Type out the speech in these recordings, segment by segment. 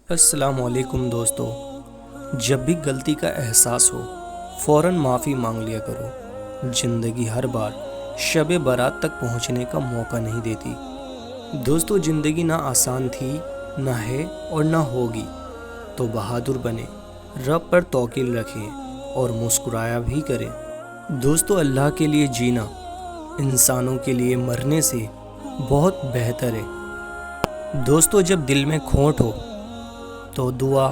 السلام علیکم دوستو، جب بھی غلطی کا احساس ہو فوراً معافی مانگ لیا کرو۔ زندگی ہر بار شب برات تک پہنچنے کا موقع نہیں دیتی۔ دوستو، زندگی نہ آسان تھی، نہ ہے اور نہ ہوگی، تو بہادر بنے، رب پر توکل رکھیں اور مسکرایا بھی کریں۔ دوستو، اللہ کے لیے جینا انسانوں کے لیے مرنے سے بہت بہتر ہے۔ دوستو، جب دل میں کھوٹ ہو تو دعا،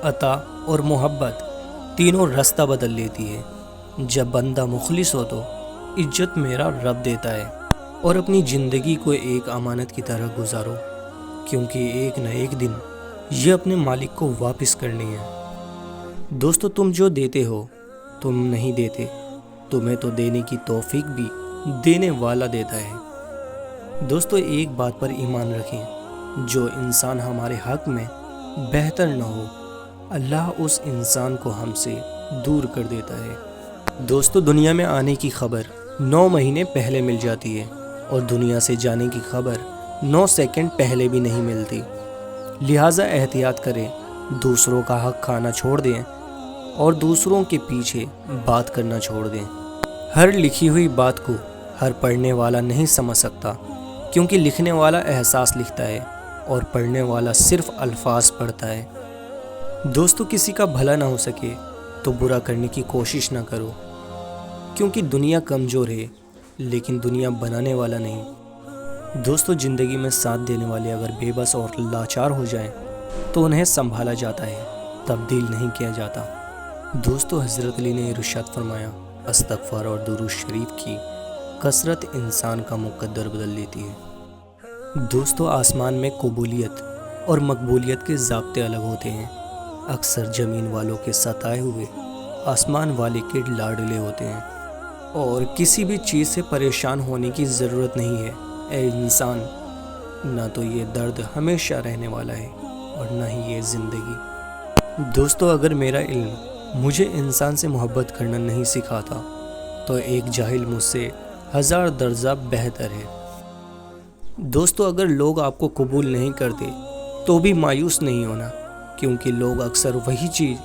عطا اور محبت تینوں راستہ بدل لیتی ہے۔ جب بندہ مخلص ہو تو عزت میرا رب دیتا ہے، اور اپنی زندگی کو ایک امانت کی طرح گزارو، کیونکہ ایک نہ ایک دن یہ اپنے مالک کو واپس کرنی ہے۔ دوستو، تم جو دیتے ہو تم نہیں دیتے، تمہیں تو دینے کی توفیق بھی دینے والا دیتا ہے۔ دوستو، ایک بات پر ایمان رکھیں، جو انسان ہمارے حق میں بہتر نہ ہو، اللہ اس انسان کو ہم سے دور کر دیتا ہے۔ دوستو، دنیا میں آنے کی خبر 9 مہینے پہلے مل جاتی ہے، اور دنیا سے جانے کی خبر 9 سیکنڈ پہلے بھی نہیں ملتی۔ لہٰذا احتیاط کریں، دوسروں کا حق کھانا چھوڑ دیں اور دوسروں کے پیچھے بات کرنا چھوڑ دیں۔ ہر لکھی ہوئی بات کو ہر پڑھنے والا نہیں سمجھ سکتا، کیونکہ لکھنے والا احساس لکھتا ہے اور پڑھنے والا صرف الفاظ پڑھتا ہے۔ دوستو، کسی کا بھلا نہ ہو سکے تو برا کرنے کی کوشش نہ کرو، کیونکہ دنیا کمزور ہے لیکن دنیا بنانے والا نہیں۔ دوستو، زندگی میں ساتھ دینے والے اگر بے بس اور لاچار ہو جائیں تو انہیں سنبھالا جاتا ہے، تبدیل نہیں کیا جاتا۔ دوستو، حضرت علی نے ارشاد فرمایا، استغفار اور درود شریف کی کثرت انسان کا مقدر بدل دیتی ہے۔ دوستو، آسمان میں قبولیت اور مقبولیت کے ضابطے الگ ہوتے ہیں۔ اکثر زمین والوں کے ستائے ہوئے آسمان والے کے لاڈلے ہوتے ہیں، اور کسی بھی چیز سے پریشان ہونے کی ضرورت نہیں ہے۔ اے انسان، نہ تو یہ درد ہمیشہ رہنے والا ہے اور نہ ہی یہ زندگی۔ دوستو، اگر میرا علم مجھے انسان سے محبت کرنا نہیں سکھاتا تو ایک جاہل مجھ سے 1000 درجہ بہتر ہے۔ دوستو، اگر لوگ آپ کو قبول نہیں کرتے تو بھی مایوس نہیں ہونا، کیونکہ لوگ اکثر وہی چیز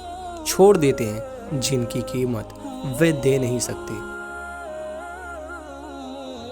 چھوڑ دیتے ہیں جن کی قیمت وہ دے نہیں سکتے۔